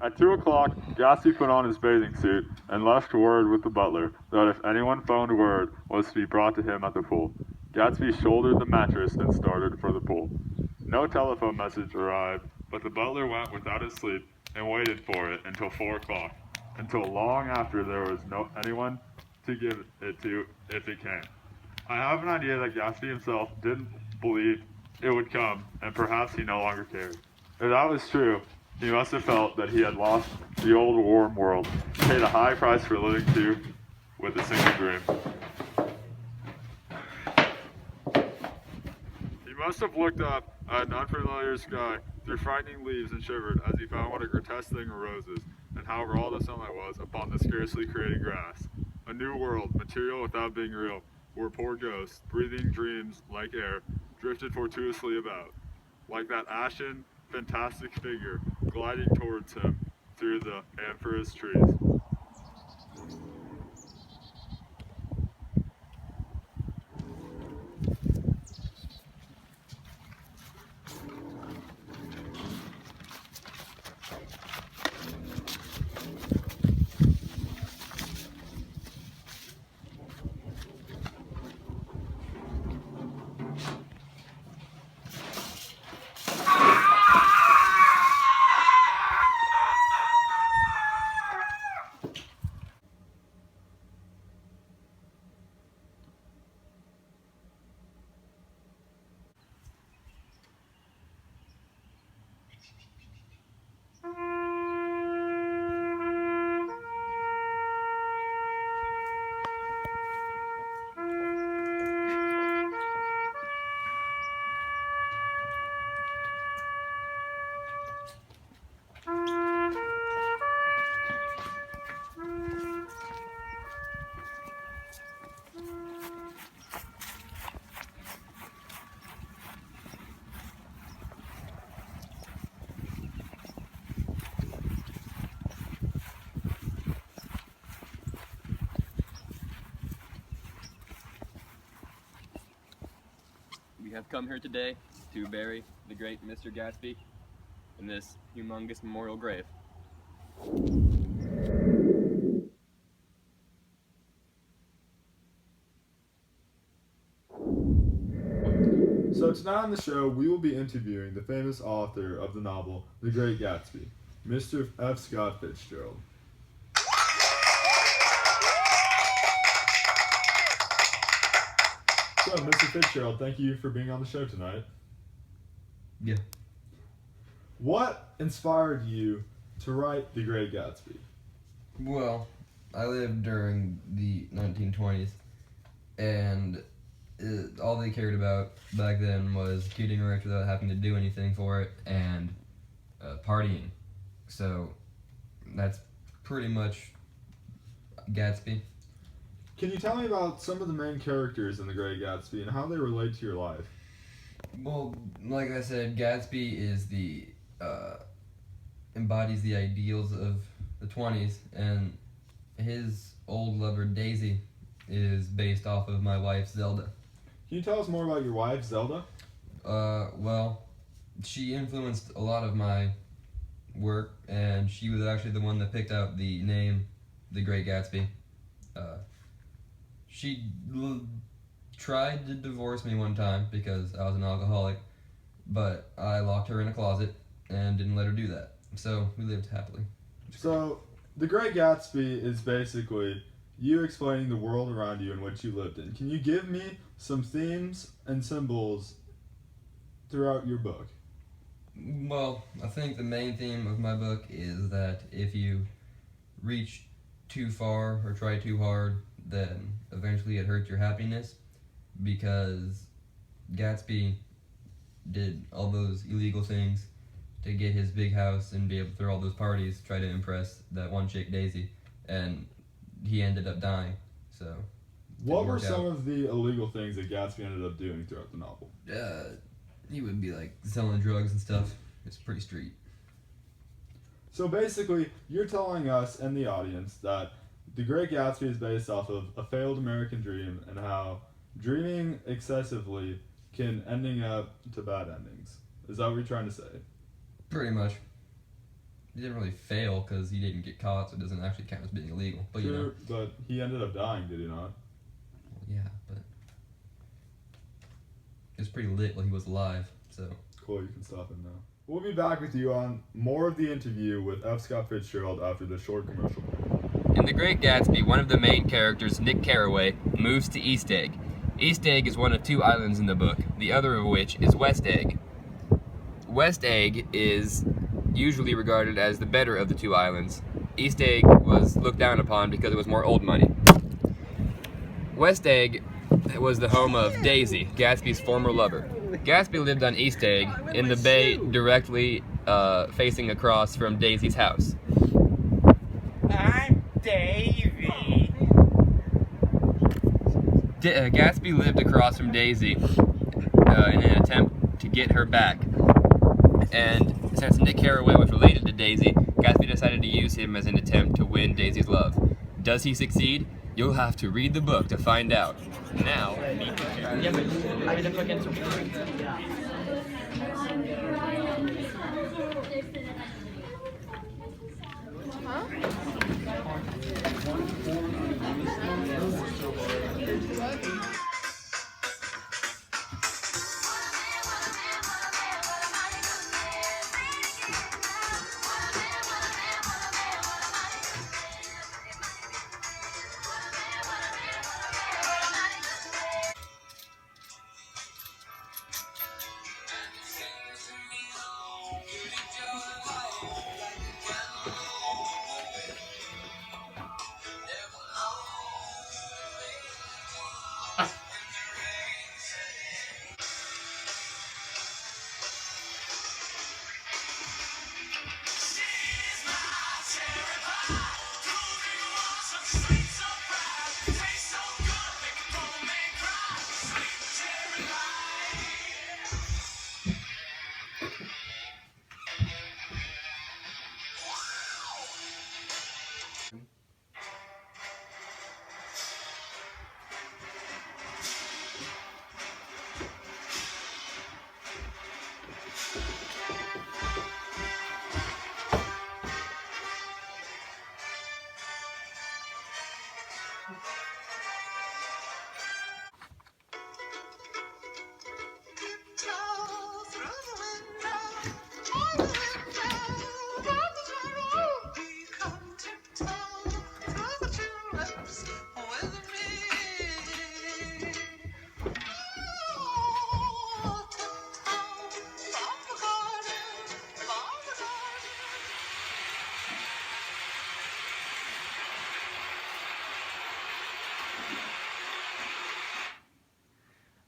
At 2 o'clock, Gatsby put on his bathing suit and left word with the butler that if anyone phoned word was to be brought to him at the pool. Gatsby shouldered the mattress and started for the pool. No telephone message arrived, but the butler went without his sleep and waited for it until 4 o'clock, until long after there was no anyone to give it to if it came. I have an idea that Gatsby himself didn't believe it would come, and perhaps he no longer cared. If that was true, he must have felt that he had lost the old warm world, paid a high price for living to with a single dream. He must have looked up at an unfamiliar sky through frightening leaves and shivered as he found what a grotesque thing were roses, and how raw the sunlight was upon the scarcely created grass. A new world, material without being real, where poor ghosts, breathing dreams like air, drifted fortuitously about, like that ashen, fantastic figure gliding towards him through the amphoras trees. We have come here today to bury the great Mr. Gatsby in this humongous memorial grave. So tonight on the show, we will be interviewing the famous author of the novel The Great Gatsby, Mr. F. Scott Fitzgerald. So, Mr. Fitzgerald, thank you for being on the show tonight. Yeah. What inspired you to write The Great Gatsby? Well, I lived during the 1920s, and all they cared about back then was getting rich without having to do anything for it and partying. So that's pretty much Gatsby. Can you tell me about some of the main characters in The Great Gatsby and how they relate to your life? Well, like I said, Gatsby is the embodies the ideals of the 20s, and his old lover Daisy is based off of my wife Zelda. Can you tell us more about your wife, Zelda? Well, she influenced a lot of my work, and she was actually the one that picked out the name The Great Gatsby. She tried to divorce me one time because I was an alcoholic, but I locked her in a closet and didn't let her do that. So we lived happily. So, The Great Gatsby is basically you explaining the world around you in which you lived in. Can you give me some themes and symbols throughout your book? Well, I think the main theme of my book is that if you reach too far or try too hard, then eventually it hurts your happiness, because Gatsby did all those illegal things to get his big house and be able to throw all those parties, try to impress that one chick Daisy, and he ended up dying. So What were work some out. of the illegal things that Gatsby ended up doing throughout the novel? He would be like selling drugs and stuff. It's pretty street. So basically, you're telling us and the audience that The Great Gatsby is based off of a failed American dream and how dreaming excessively can ending up to bad endings. Is that what you're trying to say? Pretty much. He didn't really fail because he didn't get caught, so it doesn't actually count as being illegal. But you know, but he ended up dying, did he not? yeah, but it was pretty lit while he was alive. So Cool, you can stop him now. We'll be back with you on more of the interview with F. Scott Fitzgerald after this short commercial. In The Great Gatsby, one of the main characters, Nick Carraway, moves to East Egg. East Egg is one of 2 islands in the book, the other of which is West Egg. West Egg is usually regarded as the better of the 2 islands. East Egg was looked down upon because it was more old money. West Egg was the home of Daisy, Gatsby's former lover. Gatsby lived on East Egg in the bay directly facing across from Daisy's house. I'm Davy. Gatsby lived across from Daisy in an attempt to get her back. And since Nick Carraway was related to Daisy, Gatsby decided to use him as an attempt to win Daisy's love. Does he succeed? You'll have to read the book to find out. Now, meet the characters.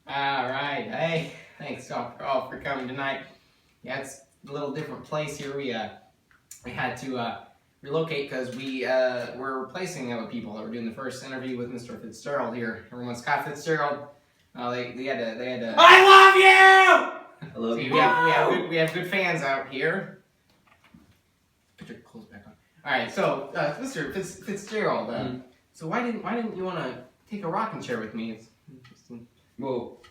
Alright, hey, thanks all for coming tonight. Yeah, it's a little different place here. We had to relocate because we're replacing other people that were doing the first interview with Mr. Fitzgerald here. Everyone, Scott Fitzgerald. They had to. I love you. I love See, you. we have good fans out here. Put your clothes back on. All right, so Mr. Fitzgerald. So why didn't you want to take a rocking chair with me? It's interesting. Well,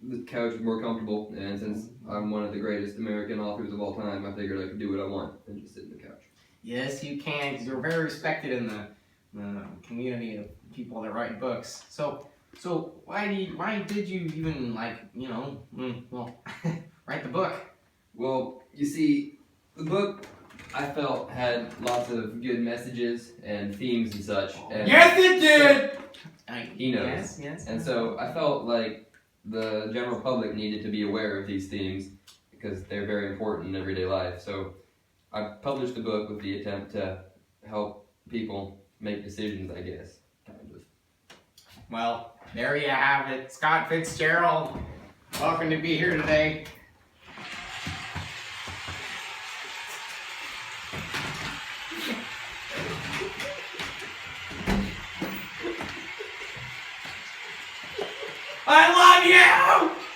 the couch is more comfortable, and since I'm one of the greatest American authors of all time, I figured I could do what I want and just sit in the couch. Yes, you can, because you're very respected in the community of people that write books. So why did you even write the book? Well, you see, the book I felt had lots of good messages and themes and such. And Yes, it did. He knows. Yes. And so I felt like the general public needed to be aware of these themes because they're very important in everyday life. So I published the book with the attempt to help people make decisions, I guess, kind of. Well, there you have it, Scott Fitzgerald. Welcome to be here today. I love you!